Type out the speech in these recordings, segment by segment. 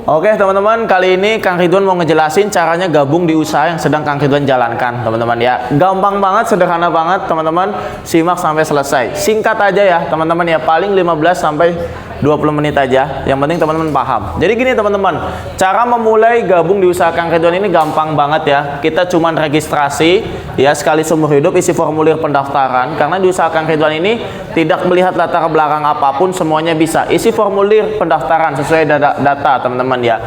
Oke teman-teman, kali ini Kang Ridwan mau ngejelasin caranya gabung di usaha yang sedang Kang Ridwan jalankan, teman-teman ya. Gampang banget, sederhana banget, teman-teman. Simak sampai selesai. Singkat aja ya, teman-teman ya. Paling 15 sampai 20 menit aja. Yang penting teman-teman paham. Jadi gini teman-teman, cara memulai gabung di usaha Kang Ridwan ini gampang banget ya. Kita cuman registrasi ya, sekali seumur hidup isi formulir pendaftaran. Karena di usaha Kang Ridwan ini tidak melihat latar belakang apapun, semuanya bisa. Isi formulir pendaftaran sesuai data teman-teman ya.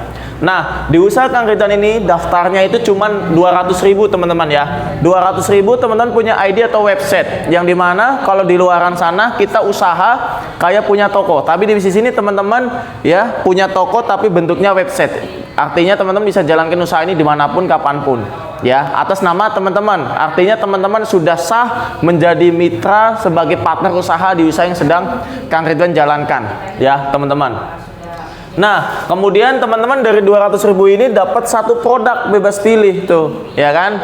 Nah, di usaha Kang Ridwan ini daftarnya itu cuman 200.000 teman-teman ya. 200.000 teman-teman punya ID atau website, yang dimana kalau di luaran sana kita usaha kayak punya toko, tapi di sini teman-teman ya punya toko tapi bentuknya website. Artinya teman-teman bisa jalankan usaha ini dimanapun kapanpun ya, atas nama teman-teman. Artinya teman-teman sudah sah menjadi mitra sebagai partner usaha di usaha yang sedang Kang Ridwan jalankan ya teman-teman. Nah, kemudian teman-teman dari 200.000 ini dapat satu produk bebas pilih tuh, ya kan?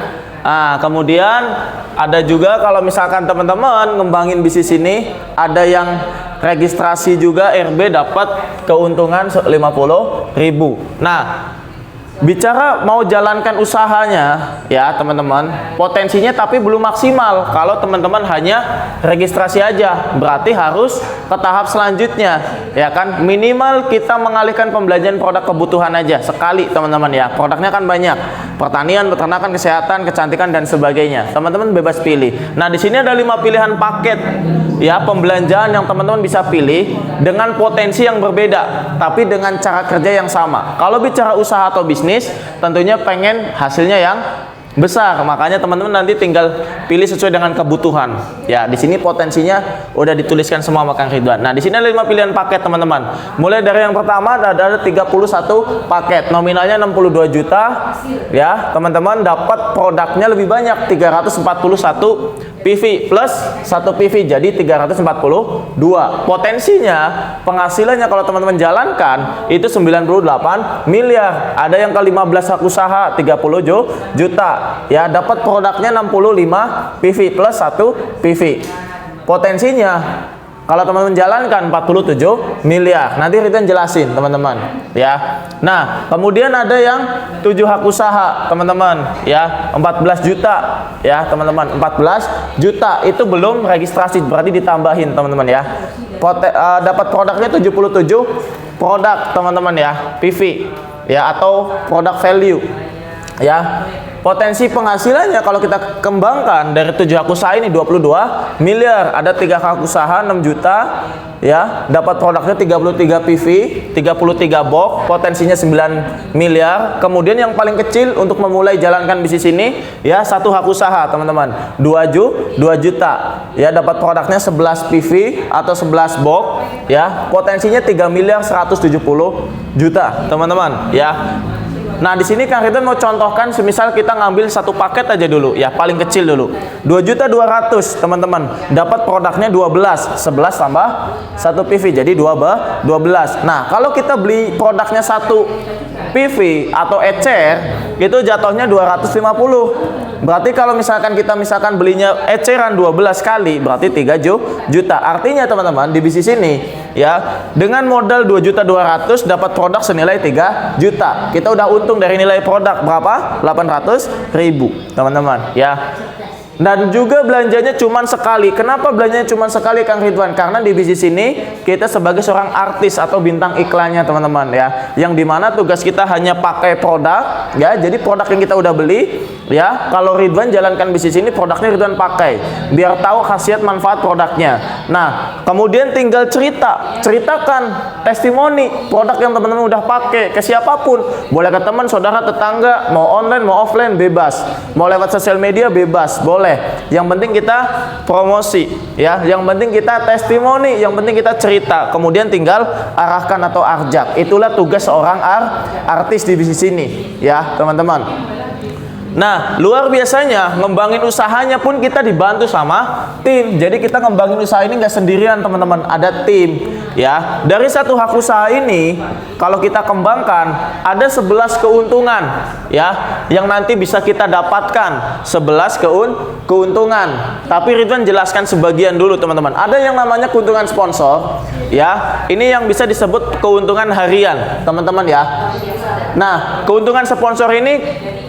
Nah, kemudian ada juga kalau misalkan teman-teman ngembangin bisnis ini, ada yang registrasi juga RB dapat keuntungan 50.000. Nah, bicara mau jalankan usahanya ya teman-teman, potensinya tapi belum maksimal kalau teman-teman hanya registrasi aja. Berarti harus ke tahap selanjutnya ya kan, minimal kita mengalihkan pembelajaran produk kebutuhan aja sekali teman-teman ya. Produknya kan banyak, pertanian, peternakan, kesehatan, kecantikan dan sebagainya. Teman-teman bebas pilih. Nah, di sini ada 5 pilihan paket ya pembelanjaan yang teman-teman bisa pilih dengan potensi yang berbeda tapi dengan cara kerja yang sama. Kalau bicara usaha atau bisnis, tentunya pengen hasilnya yang besar, makanya teman-teman nanti tinggal pilih sesuai dengan kebutuhan. Ya, di sini potensinya udah dituliskan semua sama Kang Ridwan. Nah, di sini ada 5 pilihan paket teman-teman. Mulai dari yang pertama ada 31 paket, nominalnya 62 juta. Ya, teman-teman dapat produknya lebih banyak, 341 PV plus 1 PV, jadi 342. Potensinya penghasilannya kalau teman-teman jalankan itu 98 miliar. Ada yang ke 15 hak usaha 30 juta. Ya, dapat produknya 65 PV plus 1 PV. Potensinya kalau teman-teman jalankan 47 miliar. Nanti Ridwan jelasin teman-teman ya. Nah, kemudian ada yang 7 hak usaha teman-teman ya, 14 juta ya teman-teman. 14 juta itu belum registrasi, berarti ditambahin teman-teman ya. Dapat produknya 77 produk teman-teman ya, PV ya, atau produk value ya. Potensi penghasilannya kalau kita kembangkan dari 7 hak usaha ini 22 miliar. Ada 3 hak usaha 6 juta ya, dapat produknya 33 PV, 33 box, potensinya 9 miliar. Kemudian yang paling kecil untuk memulai jalankan bisnis ini ya, 1 hak usaha teman-teman, 2 juta ya, dapat produknya 11 PV atau 11 box ya, potensinya 3 miliar 170 juta teman-teman ya. Nah, di sini Kang Ridwan mau contohkan, semisal kita ngambil satu paket aja dulu ya, paling kecil dulu, 2.200.000 teman-teman, dapat produknya 11 tambah 1 PV, jadi 12. Nah, kalau kita beli produknya 1 PV atau ecer itu jatuhnya 250. Berarti kalau misalkan kita belinya eceran 12 kali, berarti 3 juta. Artinya teman-teman di bisnis ini ya, dengan modal 2.200.000 dapat produk senilai 3 juta. Kita udah untung dari nilai produk berapa? 800.000 teman-teman ya. Dan juga belanjanya cuma sekali. Kenapa belanjanya cuma sekali Kang Ridwan? Karena di bisnis ini kita sebagai seorang artis atau bintang iklannya teman-teman ya, yang dimana tugas kita hanya pakai produk ya. Jadi produk yang kita udah beli ya, kalau Ridwan jalankan bisnis ini produknya Ridwan pakai biar tahu khasiat manfaat produknya. Nah, kemudian tinggal ceritakan testimoni produk yang teman-teman udah pakai ke siapapun, boleh ke teman, saudara, tetangga, mau online mau offline bebas, mau lewat sosial media bebas, boleh. Yang penting kita promosi ya, yang penting kita testimoni, yang penting kita cerita, kemudian tinggal arahkan atau arjak. Itulah tugas seorang artis di bisnis ini ya teman-teman. Nah, luar biasanya ngembangin usahanya pun kita dibantu sama tim. Jadi kita ngembangin usaha ini nggak sendirian teman-teman, ada tim. ya. Dari satu hak usaha ini kalau kita kembangkan ada 11 keuntungan ya yang nanti bisa kita dapatkan, 11 keuntungan. Tapi Ridwan jelaskan sebagian dulu teman-teman. Ada yang namanya keuntungan sponsor ya. Ini yang bisa disebut keuntungan harian teman-teman ya. Nah, keuntungan sponsor ini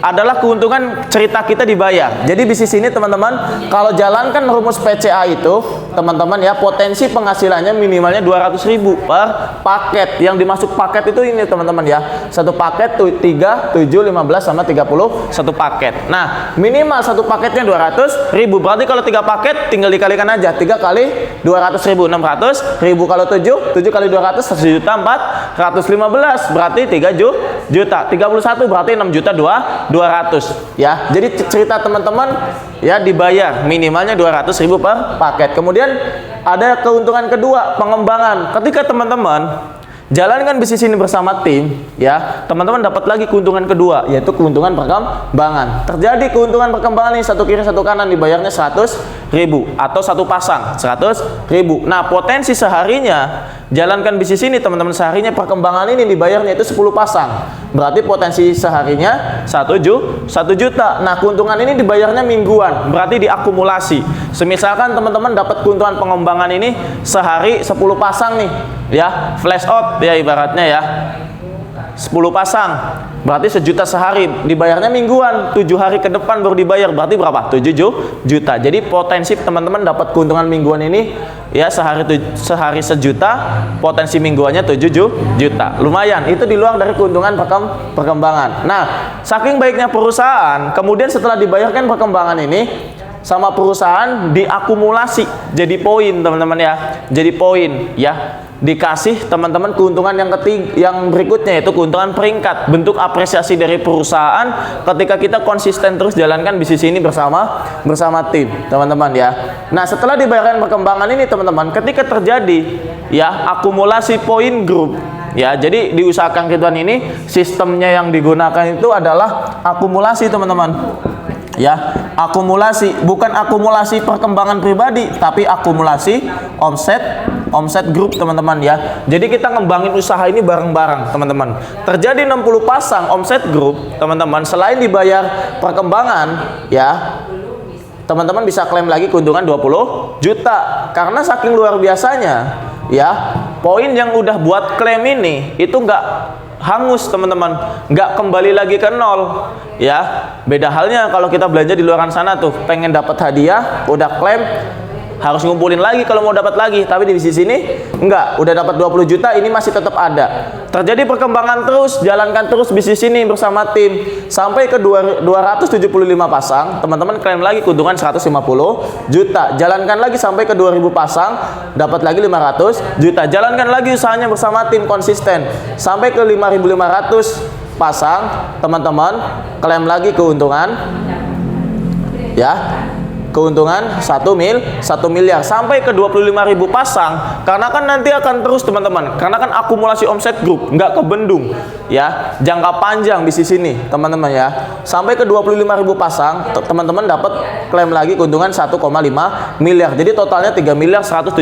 adalah keuntungan cerita kita dibayar. Jadi bisnis ini teman-teman, kalau jalankan rumus PCA itu, teman-teman ya, potensi penghasilannya minimalnya 200.000 per paket. Yang dimasuk paket itu ini teman-teman ya. Satu paket tuh 3, 7, 15 sama 30 satu paket. Nah, minimal satu paketnya 200.000. Berarti kalau 3 paket tinggal dikalikan aja. 3 kali 200.000, 600.000. Kalau 7 kali 200, 1.415. Berarti 3 juta. 31 berarti 6.200.000 ya. Jadi cerita teman-teman ya, dibayar minimalnya 200.000 per paket. Kemudian ada keuntungan kedua, pengembangan. Ketika teman-teman jalankan bisnis ini bersama tim ya, teman-teman dapat lagi keuntungan kedua, yaitu keuntungan perkembangan. Terjadi keuntungan perkembangan ini, satu kiri satu kanan, dibayarnya 100.000 atau satu pasang 100.000. Nah, potensi seharinya jalankan bisnis ini teman-teman, seharinya perkembangan ini dibayarnya itu 10 pasang. Berarti potensi seharinya 1 juta. Nah, keuntungan ini dibayarnya mingguan, berarti diakumulasi. Semisalkan teman-teman dapat keuntungan pengembangan ini sehari 10 pasang nih ya, flash out ya ibaratnya ya, 10 pasang berarti 1 juta sehari, dibayarnya mingguan, 7 hari ke depan baru dibayar, berarti berapa? 7 juta. Jadi potensi teman-teman dapat keuntungan mingguan ini ya, sehari 1 juta, potensi mingguannya 7 juta. Lumayan, itu di luar dari keuntungan perkembangan. Nah, saking baiknya perusahaan, kemudian setelah dibayarkan perkembangan ini sama perusahaan diakumulasi jadi poin teman-teman ya. Jadi poin ya, dikasih teman-teman keuntungan yang berikutnya, yaitu keuntungan peringkat, bentuk apresiasi dari perusahaan ketika kita konsisten terus jalankan bisnis ini bersama tim teman-teman ya. Nah, setelah dibayarkan perkembangan ini teman-teman, ketika terjadi ya akumulasi poin grup ya, jadi di usaha Kang Ridwan ini sistemnya yang digunakan itu adalah akumulasi teman-teman ya. Akumulasi, bukan akumulasi perkembangan pribadi, tapi akumulasi omset grup teman-teman ya. Jadi kita ngembangin usaha ini bareng-bareng teman-teman. Terjadi 60 pasang omset grup teman-teman, selain dibayar perkembangan ya, teman-teman bisa klaim lagi keuntungan 20 juta. Karena saking luar biasanya ya, poin yang udah buat klaim ini itu nggak hangus teman-teman, nggak kembali lagi ke nol ya. Beda halnya kalau kita belanja di luar sana tuh, pengen dapat hadiah udah klaim harus ngumpulin lagi kalau mau dapat lagi, tapi di bisnis ini enggak, udah dapat 20 juta ini masih tetap ada. Terjadi perkembangan terus, jalankan terus bisnis ini bersama tim sampai ke 275 pasang, teman-teman klaim lagi keuntungan 150 juta. Jalankan lagi sampai ke 2000 pasang, dapat lagi 500 juta. Jalankan lagi usahanya bersama tim konsisten sampai ke 5500 pasang, teman-teman klaim lagi keuntungan ya, keuntungan 1 miliar sampai ke 25.000 pasang. Karena kan nanti akan terus teman-teman, karena kan akumulasi omset grup nggak kebendung ya, jangka panjang di sisi ini teman-teman ya. Sampai ke 25.000 pasang, teman-teman dapat klaim lagi keuntungan 1,5 miliar. Jadi totalnya 3 miliar 170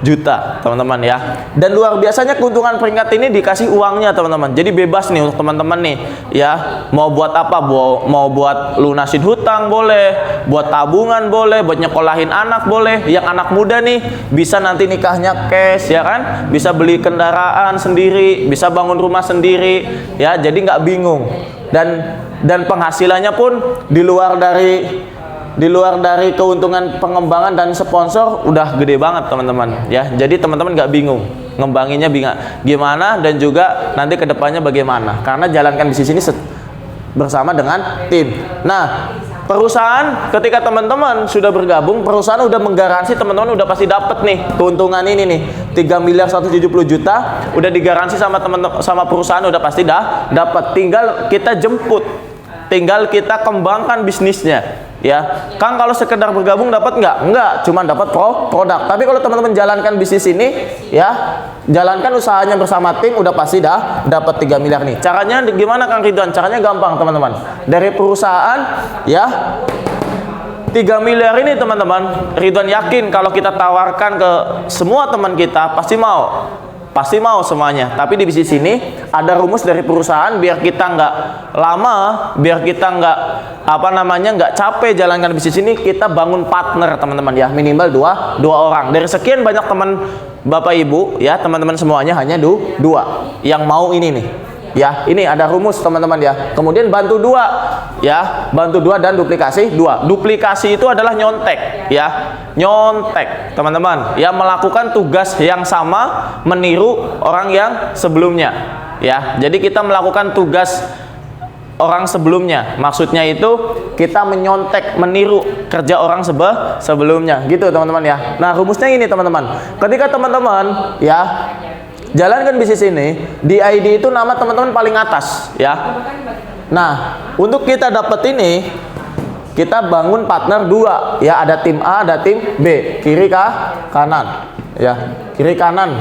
juta teman-teman ya. Dan luar biasanya keuntungan peringkat ini dikasih uangnya teman-teman. Jadi bebas nih untuk teman-teman nih ya, mau buat apa, mau buat lunasin hutang boleh, buat tabungan boleh, buat nyekolahin anak boleh. Yang anak muda nih bisa nanti nikahnya cash ya kan, bisa beli kendaraan sendiri, bisa bangun rumah sendiri ya. Jadi nggak bingung, dan penghasilannya pun di luar dari keuntungan pengembangan dan sponsor udah gede banget teman-teman ya. Jadi teman-teman nggak bingung ngembanginnya gimana, dan juga nanti kedepannya bagaimana, karena jalankan bisnis ini bersama dengan tim. Nah, perusahaan ketika teman-teman sudah bergabung, perusahaan udah menggaransi teman-teman udah pasti dapat nih keuntungan ini nih, 3 miliar 170 juta udah digaransi sama perusahaan, udah pasti dapat. Tinggal kita jemput, tinggal kita kembangkan bisnisnya ya. Kang, kalau sekedar bergabung dapat enggak, cuma dapat produk. Tapi kalau teman-teman jalankan bisnis ini ya, jalankan usahanya bersama tim, udah pasti dapat 3 miliar nih. Caranya gimana Kang Ridwan? Caranya gampang teman-teman. Dari perusahaan ya, 3 miliar ini teman-teman, Ridwan yakin kalau kita tawarkan ke semua teman kita pasti mau. Pasti mau semuanya. Tapi di bisnis ini ada rumus dari perusahaan biar kita nggak lama, biar kita nggak nggak capek jalankan bisnis ini, kita bangun partner teman-teman ya, minimal dua orang. Dari sekian banyak teman Bapak Ibu ya, teman-teman semuanya hanya dua yang mau ini nih. Ya, ini ada rumus teman-teman ya. Kemudian bantu dua, ya, bantu dua dan duplikasi dua. Duplikasi itu adalah nyontek, ya, nyontek teman-teman. Ya, melakukan tugas yang sama, meniru orang yang sebelumnya. Ya, jadi kita melakukan tugas orang sebelumnya. Maksudnya itu kita menyontek, meniru kerja orang sebelumnya, gitu teman-teman ya. Nah, rumusnya ini teman-teman. Ketika teman-teman ya jalankan bisnis ini, di ID itu nama teman-teman paling atas ya. Nah, untuk kita dapat ini, kita bangun partner dua ya, ada tim A, ada tim B, kiri kanan ya, kiri kanan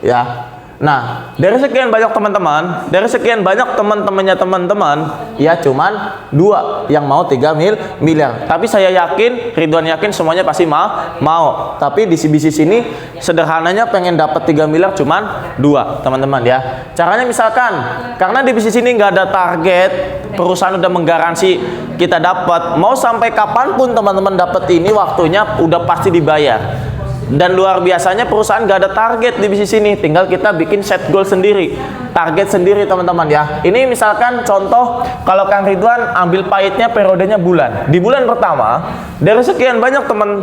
ya. Nah, dari sekian banyak teman-teman, dari sekian banyak teman-temannya teman-teman, ya cuman dua yang mau 3 miliar. Tapi saya yakin, Ridwan yakin semuanya pasti mau. Tapi di bisnis ini sederhananya pengen dapat 3 miliar cuman dua, teman-teman ya. Caranya misalkan, karena di bisnis ini nggak ada target, perusahaan udah menggaransi kita dapat, mau sampai kapanpun teman-teman dapat ini, waktunya udah pasti dibayar. Dan luar biasanya perusahaan gak ada target di bisnis ini, tinggal kita bikin set goal sendiri, target sendiri teman-teman ya. Ini misalkan contoh, kalau Kang Ridwan ambil pahitnya periodenya bulan. Di bulan pertama, dari sekian banyak teman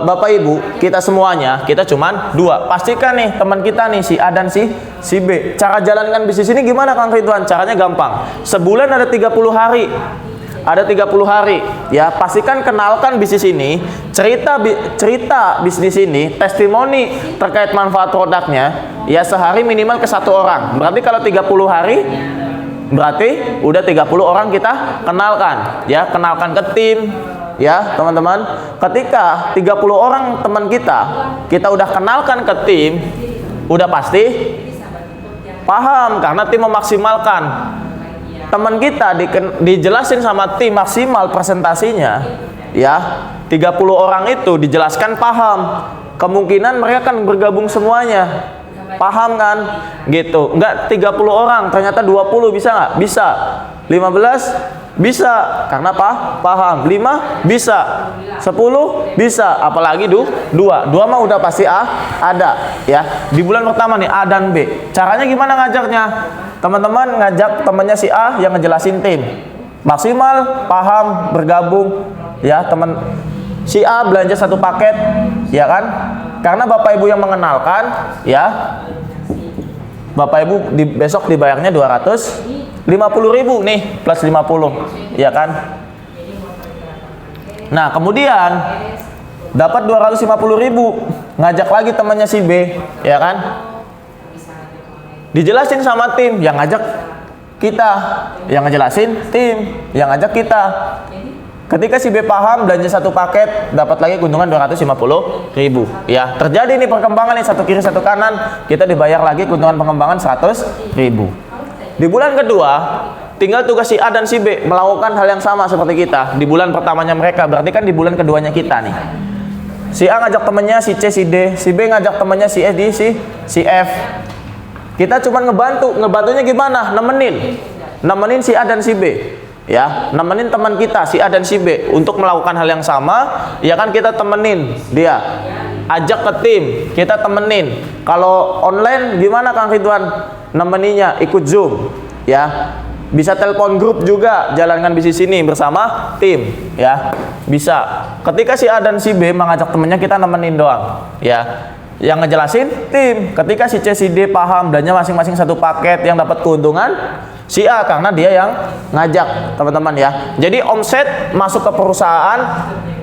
Bapak Ibu, kita semuanya, kita cuman dua. Pastikan nih teman kita nih, si A dan si B. Cara jalankan bisnis ini gimana Kang Ridwan? Caranya gampang. Sebulan ada 30 hari. Ada 30 hari ya, pastikan kenalkan bisnis ini, cerita bisnis ini, testimoni terkait manfaat produknya ya, sehari minimal ke 1 orang. Berarti kalau 30 hari berarti udah 30 orang kita kenalkan ya, kenalkan ke tim ya teman-teman. Ketika 30 orang teman kita udah kenalkan ke tim, udah pasti paham karena tim memaksimalkan. Teman kita dijelasin sama tim maksimal presentasinya ya, 30 orang itu dijelaskan paham, kemungkinan mereka kan bergabung semuanya, paham kan gitu. Enggak 30 orang ternyata 20 bisa nggak? Bisa. 15 bisa karena paham. 5 bisa, 10 bisa, apalagi 2 mah udah pasti ada ya. Di bulan pertama nih A dan B, caranya gimana ngajaknya? Teman-teman ngajak temannya si A yang ngejelasin tim maksimal, paham, bergabung ya. Teman si A belanja 1 paket ya kan, karena Bapak Ibu yang mengenalkan ya, Bapak Ibu besok dibayarnya 250.000 nih plus 50 ya kan. Nah kemudian dapat 250.000, ngajak lagi temannya si B ya kan, dijelasin sama tim, yang ngajak kita, yang ngejelasin tim, yang ngajak kita. Ketika si B paham, belanja 1 paket, dapat lagi keuntungan 250.000 ya. Terjadi nih perkembangan nih, 1 kiri 1 kanan, kita dibayar lagi keuntungan pengembangan 100.000. Di bulan kedua, tinggal tugas si A dan si B melakukan hal yang sama seperti kita. Di bulan pertamanya mereka, berarti kan di bulan keduanya kita nih. Si A ngajak temennya si C, si D, si B ngajak temennya si E, D, si F. Kita cuma ngebantunya gimana? Nemenin si A dan si B ya, nemenin teman kita si A dan si B untuk melakukan hal yang sama ya kan. Kita temenin dia, ajak ke tim, kita temenin. Kalau online gimana Kang Ridwan nemeninya? Ikut Zoom ya, bisa telepon grup juga, jalankan bisnis ini bersama tim ya, bisa. Ketika si A dan si B mengajak temennya, kita nemenin doang ya, yang ngejelasin tim. Ketika si C, si D paham, belanja masing-masing 1 paket, yang dapat keuntungan si A karena dia yang ngajak teman-teman ya. Jadi omset masuk ke perusahaan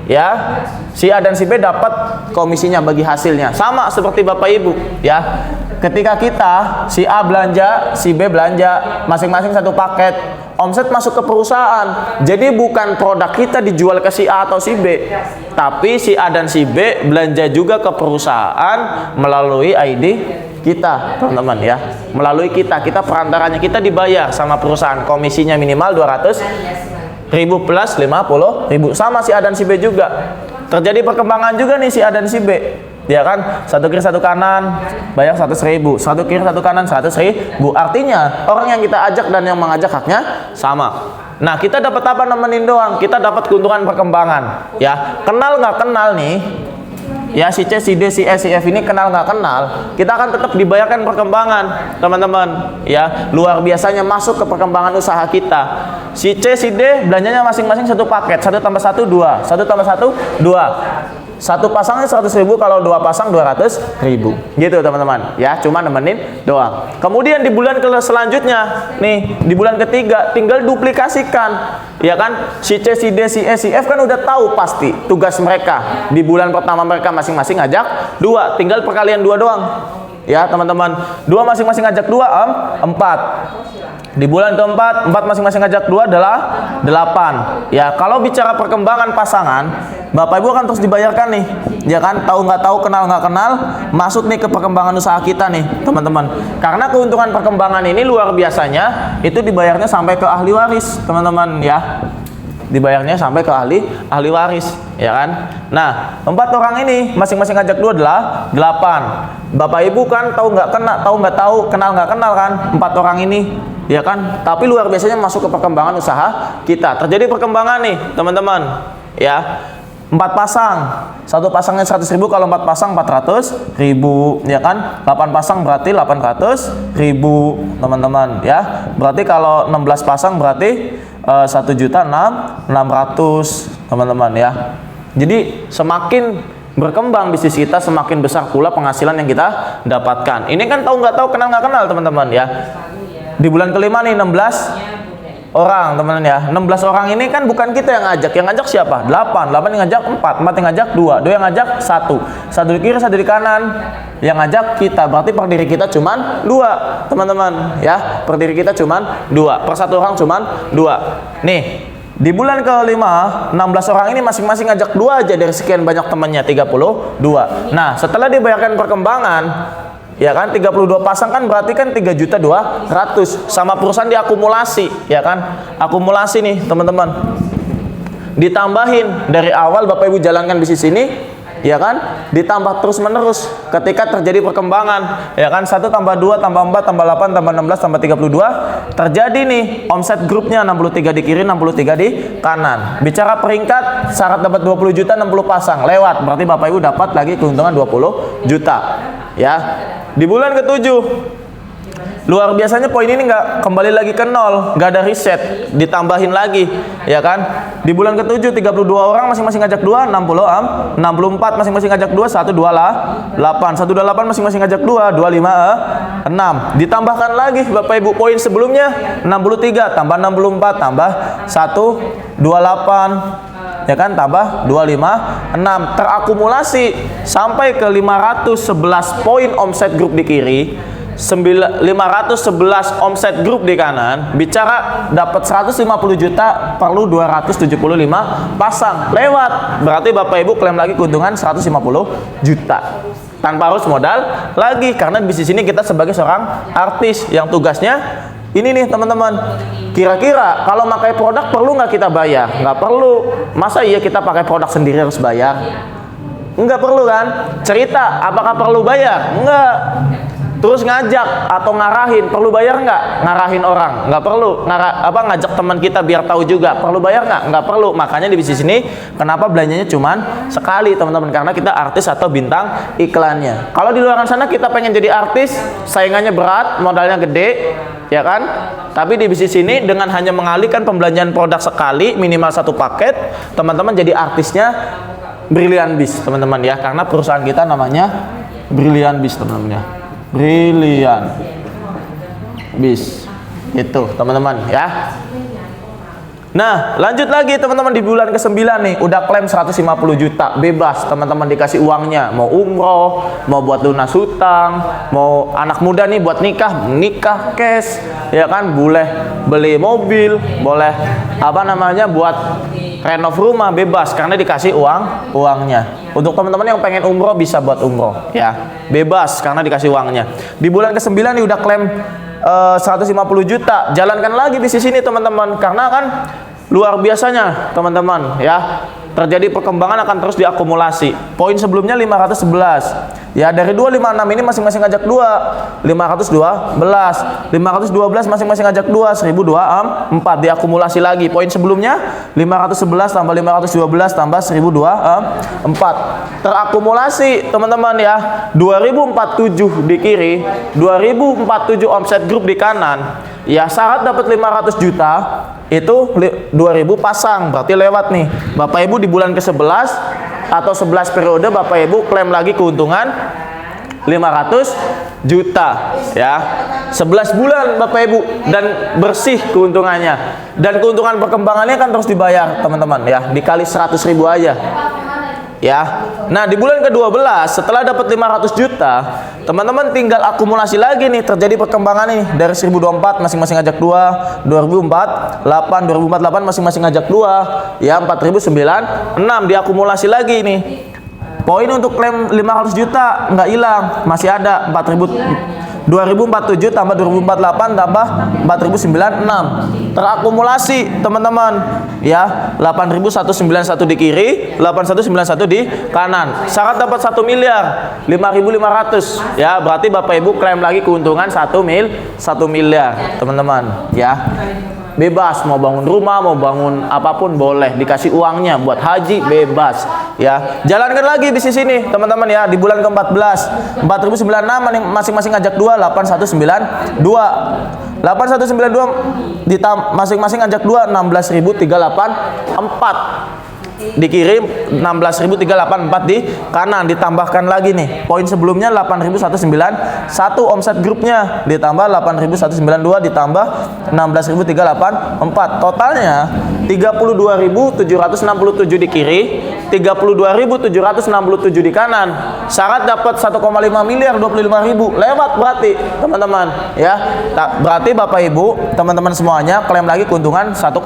ya, si A dan si B dapat komisinya bagi hasilnya. Sama seperti Bapak Ibu ya, ketika kita si A belanja, si B belanja, masing-masing 1 paket, omset masuk ke perusahaan. Jadi bukan produk kita dijual ke si A atau si B, tapi si A dan si B belanja juga ke perusahaan melalui ID kita teman-teman ya, melalui kita perantaranya, kita dibayar sama perusahaan, komisinya minimal 200.000 ribu plus 50 ribu. Sama si A dan si B juga. Terjadi perkembangan juga nih si A dan si B. Ya kan, satu kiri satu kanan bayar 100.000, satu kiri satu kanan 100.000. Artinya orang yang kita ajak dan yang mengajak haknya sama. Nah, kita dapat apa, nemenin doang, kita dapat keuntungan perkembangan. Ya, kenal nggak kenal nih, ya si C, si D, si E, si F ini kenal nggak kenal, kita akan tetap dibayarkan perkembangan, teman-teman. Ya, luar biasanya masuk ke perkembangan usaha kita. Si C, si D belanjanya masing-masing satu paket, 1 tambah 1 2, 1 tambah 1 2. Satu pasangnya 100.000, kalau 2 pasang 200.000. Gitu teman-teman. Ya, cuma nemenin doang. Kemudian di bulan selanjutnya, nih di bulan ketiga tinggal duplikasikan. Ya kan? Si C, si D, si E, si F kan udah tahu pasti tugas mereka. Di bulan pertama mereka masing-masing ngajak 2, tinggal perkalian 2 doang. Ya, teman-teman. 2 masing-masing ngajak 2, 4. Di bulan keempat, 4 masing-masing ngajak 2 adalah 8. Ya, kalau bicara perkembangan pasangan, Bapak Ibu akan terus dibayarkan nih. Ya kan, tahu nggak tahu, kenal nggak kenal, masuk nih ke perkembangan usaha kita nih, teman-teman. Karena keuntungan perkembangan ini luar biasanya, itu dibayarnya sampai ke ahli waris, teman-teman ya. Dibayarnya sampai ke ahli waris, ya kan. Nah, 4 orang ini masing-masing ngajak 2 adalah 8. Bapak Ibu kan tahu nggak tahu, kenal nggak kenal kan 4 orang ini, ya kan. Tapi luar biasanya masuk ke perkembangan usaha kita. Terjadi perkembangan nih, teman-teman, ya. 4 pasang, satu pasangnya 100.000, kalau 4 pasang 400.000, ya kan. 8 pasang berarti 800.000, teman-teman ya. Berarti kalau 16 pasang berarti 1.600.000, teman-teman ya. Jadi semakin berkembang bisnis kita, semakin besar pula penghasilan yang kita dapatkan. Ini kan tahu nggak tahu, kenal nggak kenal, teman-teman ya. Di bulan kelima nih 16 orang, teman-teman ya. 16 orang ini kan bukan kita yang ngajak. Yang ngajak siapa? 8 yang ngajak 4 yang ngajak 2 yang ngajak 1 di kiri, 1 di kanan. Yang ngajak kita, berarti per diri kita cuman 2, teman-teman ya. Per diri kita cuman 2, per satu orang cuman 2. Nih, di bulan kelima 16 orang ini masing-masing ngajak 2 aja dari sekian banyak temannya, 32. Nah, setelah dibayarkan perkembangan, ya kan, 32 pasang kan berarti kan 3.200.000 sama perusahaan diakumulasi, ya kan. Akumulasi nih, teman-teman. Ditambahin dari awal Bapak Ibu jalankan bisnis ini, ya kan, ditambah terus-menerus ketika terjadi perkembangan, ya kan. 1 tambah 2 tambah 4 tambah 8 tambah 16 tambah 32, terjadi nih omset grupnya 63 di kiri, 63 di kanan. Bicara peringkat, syarat dapat 20 juta 60 pasang lewat, berarti Bapak Ibu dapat lagi keuntungan 20 juta ya. Di bulan ke-7 luar biasanya poin ini nggak kembali lagi ke 0, nggak ada reset, ditambahin lagi, ya kan. Di bulan ke-7 32 orang masing-masing ngajak 2, 64 masing-masing ngajak 2, 128 masing-masing ngajak 2, 6. Ditambahkan lagi Bapak Ibu poin sebelumnya 63 tambah 64 tambah 128, ya kan, tambah 256, terakumulasi sampai ke 511 poin omset grup di kiri, 511 omset grup di kanan. Bicara dapat 150 juta perlu 275 pasang lewat, berarti Bapak Ibu klaim lagi keuntungan 150 juta tanpa harus modal lagi. Karena bisnis ini kita sebagai seorang artis yang tugasnya ini nih, teman-teman. Kira-kira kalau pakai produk perlu nggak kita bayar? Nggak perlu. Masa iya kita pakai produk sendiri harus bayar? Nggak perlu kan? Cerita, apakah perlu bayar? Nggak. Terus ngajak atau ngarahin, perlu bayar nggak? Ngarahin orang nggak perlu. Ngajak teman kita biar tahu juga, perlu bayar nggak? Nggak perlu. Makanya di bisnis ini kenapa belanjanya cuman sekali, teman-teman? Karena kita artis atau bintang iklannya. Kalau di luar sana kita pengen jadi artis, saingannya berat, modalnya gede, ya kan? Tapi di bisnis ini dengan hanya mengalihkan pembelanjaan produk sekali, minimal 1 paket, teman-teman jadi artisnya Brilliant Biz, teman-teman ya. Karena perusahaan kita namanya Brilliant Biz, teman-teman ya. Brilliant Biz itu, teman-teman ya. Nah, lanjut lagi teman-teman, di bulan ke-9 nih udah klaim 150 juta bebas, teman-teman dikasih uangnya, mau umroh, mau buat lunas hutang, mau anak muda nih buat nikah cash, ya kan, boleh beli mobil, boleh buat renov rumah, bebas karena dikasih uangnya. Untuk teman-teman yang pengen umroh bisa buat umroh ya, bebas karena dikasih uangnya. Di bulan ke-9 nih udah klaim 150 juta. Jalankan lagi bisnis ini, teman-teman, karena kan luar biasanya teman-teman ya, terjadi perkembangan akan terus diakumulasi. Poin sebelumnya 511 ya, dari 256 ini masing-masing ngajak 2, 512, 512 masing-masing ngajak 2, 1024 diakumulasi lagi. Poin sebelumnya 511 tambah 512 tambah 1024 terakumulasi teman-teman ya, 2047 di kiri, 2047 omset grup di kanan ya. Syarat dapat 500 juta itu 2000 pasang, berarti lewat nih Bapak Ibu. Di bulan ke-11 atau 11 periode Bapak Ibu klaim lagi keuntungan 500 juta ya, 11 bulan Bapak Ibu, dan bersih keuntungannya, dan keuntungan perkembangannya kan terus dibayar teman-teman ya, dikali 100.000 aja ya. Nah di bulan ke-12 setelah dapat 500 juta teman-teman tinggal akumulasi lagi nih, terjadi perkembangan nih dari 1024 masing-masing ngajak 2, 2048 masing-masing ngajak 2 ya, 4096 diakumulasi lagi nih. Poin untuk klaim 500 juta nggak hilang, masih ada 2047 tambah 2048 tambah 4096 terakumulasi teman-teman ya, 8191 di kiri, 8191 di kanan. Syarat dapat 1 miliar 5.500 ya, berarti Bapak Ibu klaim lagi keuntungan 1 miliar teman-teman ya. Bebas mau bangun rumah, mau bangun apapun boleh, dikasih uangnya buat haji bebas ya. Jalankan lagi bisnis ini teman-teman ya. Di bulan ke-14 4096 masing-masing ngajak 2, 8192 masing-masing ngajak 2, 16.384 dikirim, 16.384 di kanan, ditambahkan lagi nih poin sebelumnya 8.191 omset grupnya, ditambah 8.192 ditambah 16.384, totalnya 32.767 di kiri, 32.767 di kanan. Syarat dapat 1,5 miliar 25.000 lewat berarti teman-teman ya. Berarti Bapak Ibu teman-teman semuanya klaim lagi keuntungan 1,5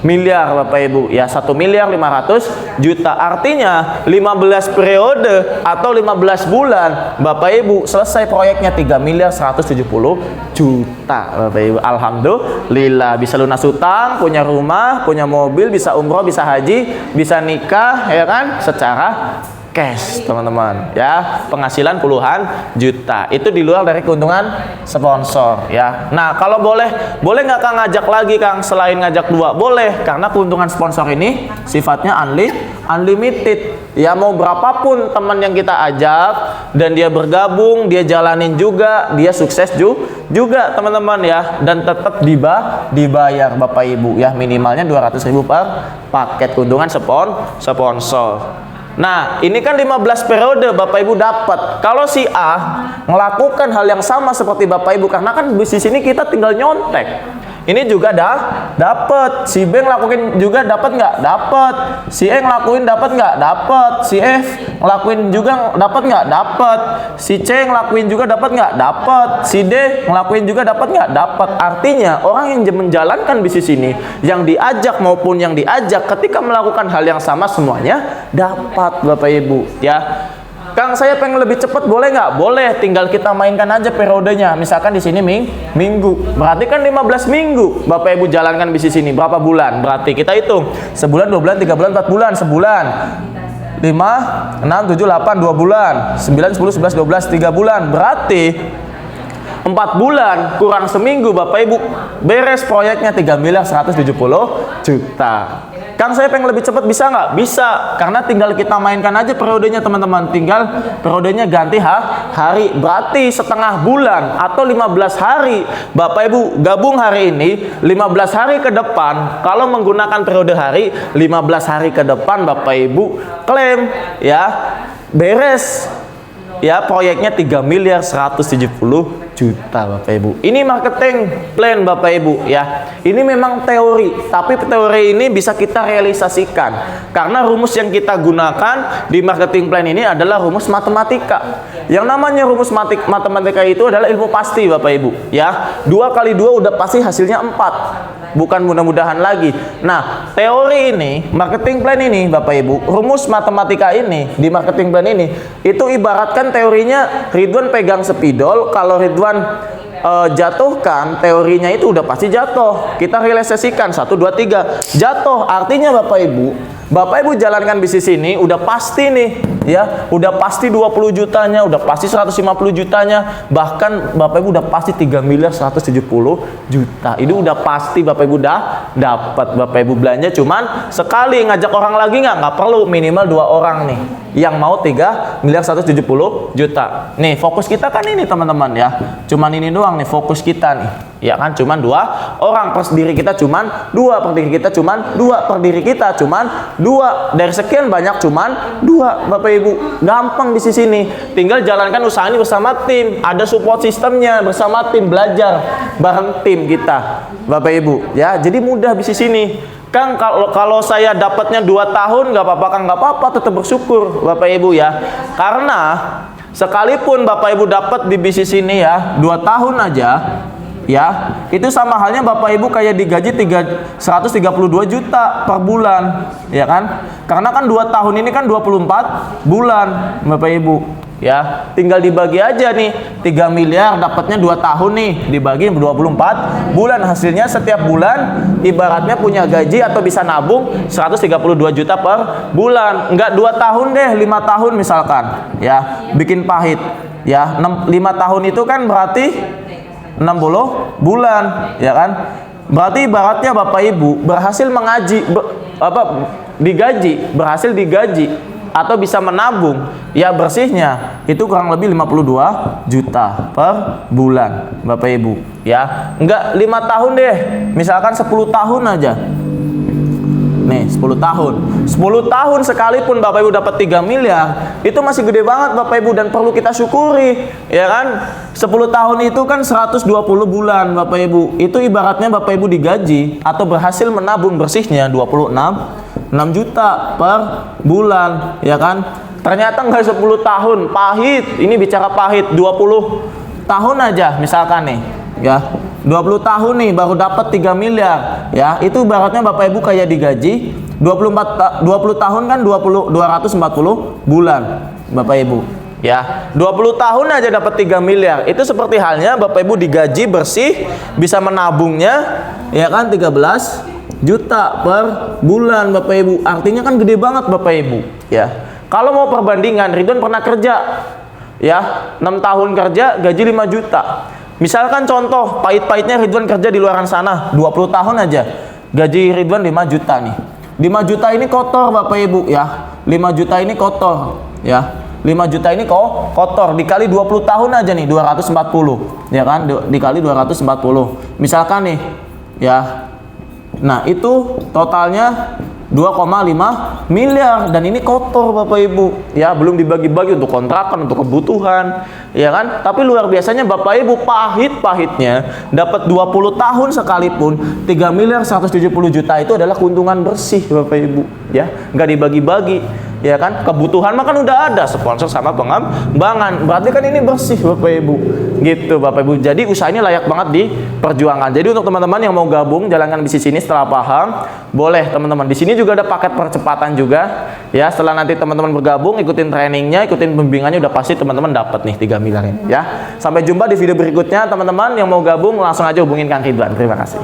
miliar Bapak Ibu ya, 1 miliar 500 juta. Artinya 15 periode atau 15 bulan Bapak Ibu selesai proyeknya 3 miliar 170 juta Bapak Ibu. Alhamdulillah bisa lunas utang, punya rumah, punya mobil, bisa umroh, bisa haji, bisa nikah ya kan, secara cash teman-teman ya, penghasilan puluhan juta. Itu di luar dari keuntungan sponsor ya. Nah kalau boleh nggak Kang ngajak lagi Kang selain ngajak 2? Boleh, karena keuntungan sponsor ini sifatnya unlimited ya. Mau berapapun teman yang kita ajak dan dia bergabung, dia jalanin juga, dia sukses juga teman-teman ya, dan tetap dibayar Bapak Ibu ya, minimalnya 200.000 per paket keuntungan sponsor. Nah, ini kan 15 periode Bapak Ibu dapat. Kalau si A melakukan hal yang sama seperti Bapak Ibu, karena kan bisnis ini kita tinggal nyontek. Ini juga dapat. Si B ngelakuin juga dapat nggak? Dapat. Si E ngelakuin dapat nggak? Dapat. Si F ngelakuin juga dapat nggak? Dapat. Si C ngelakuin juga dapat nggak? Dapat. Si D ngelakuin juga dapat nggak? Dapat. Artinya orang yang menjalankan bisnis ini, yang diajak maupun yang diajak, ketika melakukan hal yang sama semuanya dapat Bapak Ibu ya. Kang saya pengen lebih cepat, boleh nggak? Boleh, tinggal kita mainkan aja periodenya. Misalkan di sini minggu, berarti kan 15 minggu Bapak Ibu jalankan bisnis ini. Berapa bulan? Berarti kita hitung sebulan, 2 bulan, 3 bulan, 4 bulan, sebulan 5, 6, 7, 8, 2 bulan, 9, 10, 11, 12, 3 bulan. Berarti 4 bulan kurang seminggu Bapak Ibu beres proyeknya 3 miliar 170 juta. Kang saya pengen lebih cepat, bisa nggak? Bisa, karena tinggal kita mainkan aja periodenya teman-teman. Tinggal periodenya ganti hari, berarti setengah bulan atau 15 hari Bapak Ibu gabung hari ini, 15 hari ke depan kalau menggunakan periode hari, 15 hari ke depan Bapak Ibu klaim ya beres ya proyeknya 3 miliar 170 juta Bapak Ibu. Ini marketing plan Bapak Ibu ya. Ini memang teori, tapi teori ini bisa kita realisasikan karena rumus yang kita gunakan di marketing plan ini adalah rumus matematika. Yang namanya rumus matematika itu adalah ilmu pasti Bapak Ibu ya. 2 kali 2 udah pasti hasilnya 4. Bukan mudah-mudahan lagi. Nah, teori ini, marketing plan ini Bapak Ibu, rumus matematika ini di marketing plan ini, itu ibaratkan teorinya Ridwan pegang spidol. Kalau Ridwan jatuhkan, teorinya itu udah pasti jatuh. Kita realisasikan 1 2 3 jatuh. Artinya Bapak Ibu jalankan bisnis ini udah pasti nih ya, udah pasti 20 jutanya, udah pasti 150 jutanya, bahkan Bapak Ibu udah pasti 3 miliar 170 juta. Ini udah pasti Bapak Ibu udah dapat. Bapak Ibu belanja cuman sekali, ngajak orang lagi nggak perlu, minimal 2 orang nih yang mau 3 miliar 170 juta. Nih fokus kita kan ini teman-teman ya, cuman ini doang nih fokus kita nih ya kan, cuman 2 orang per diri kita, cuman 2 per diri kita, cuman 2 per diri kita, cuman 2 dari sekian banyak, cuman 2. Bapak Ibu gampang di sini, tinggal jalankan usaha ini bersama tim, ada support sistemnya bersama tim, belajar bareng tim kita Bapak Ibu ya, jadi mudah bisnis ini. Kang, kalau saya dapatnya 2 tahun nggak apa-apa Kang, nggak apa-apa, tetap bersyukur Bapak Ibu ya, karena sekalipun Bapak Ibu dapat di bisnis ini ya 2 tahun aja ya, itu sama halnya Bapak Ibu kayak digaji 132 juta per bulan ya kan, karena kan 2 tahun ini kan 24 bulan Bapak Ibu ya, tinggal dibagi aja nih, 3 miliar dapatnya 2 tahun nih, dibagi 24 bulan, hasilnya setiap bulan ibaratnya punya gaji atau bisa nabung 132 juta per bulan. Enggak 2 tahun deh, 5 tahun misalkan ya, bikin pahit ya, 5 tahun itu kan berarti 60 bulan ya kan, berarti ibaratnya Bapak Ibu berhasil berhasil digaji atau bisa menabung ya, bersihnya itu kurang lebih 52 juta per bulan Bapak Ibu ya. Enggak 5 tahun deh, misalkan 10 tahun aja nih, 10 tahun sekalipun Bapak Ibu dapat 3 miliar, itu masih gede banget Bapak Ibu, dan perlu kita syukuri ya kan. 10 tahun itu kan 120 bulan Bapak Ibu, itu ibaratnya Bapak Ibu digaji atau berhasil menabung bersihnya 26 juta per bulan ya kan. Ternyata nggak 10 tahun, pahit, ini bicara pahit, 20 tahun aja misalkan nih ya, 20 tahun nih baru dapat 3 miliar ya, itu ibaratnya Bapak Ibu kayak digaji 20 tahun kan 240 bulan Bapak Ibu ya, 20 tahun aja dapat 3 miliar, itu seperti halnya Bapak Ibu digaji bersih bisa menabungnya ya kan 13 juta per bulan Bapak Ibu, artinya kan gede banget Bapak Ibu ya. Kalau mau perbandingan, Ridwan pernah kerja ya, 6 tahun kerja gaji 5 juta. Misalkan contoh pahit-pahitnya Ridwan kerja di luaran sana 20 tahun aja, gaji Ridwan 5 juta nih. 5 juta ini kotor Bapak Ibu ya, 5 juta ini kotor ya, 5 juta ini kotor, dikali 20 tahun aja nih 240 ya kan, dikali 240 misalkan nih ya, nah itu totalnya 2,5 miliar, dan ini kotor Bapak Ibu ya, belum dibagi-bagi untuk kontrakan, untuk kebutuhan ya kan. Tapi luar biasanya Bapak Ibu pahit-pahitnya dapat 20 tahun sekalipun 3 miliar 170 juta itu adalah keuntungan bersih Bapak Ibu ya, nggak dibagi-bagi ya kan. Kebutuhan mah kan udah ada, sponsor sama pengembangan, berarti kan ini bersih Bapak Ibu gitu Bapak Ibu. Jadi usaha ini layak banget diperjuangkan. Jadi untuk teman-teman yang mau gabung jalankan bisnis ini setelah paham, boleh teman-teman, di sini juga ada paket percepatan juga ya. Setelah nanti teman-teman bergabung, ikutin trainingnya, ikutin pembimbingannya, udah pasti teman-teman dapat nih 3 miliar ini ya. Sampai jumpa di video berikutnya teman-teman, yang mau gabung langsung aja hubungin Kang Ridwan. Terima kasih.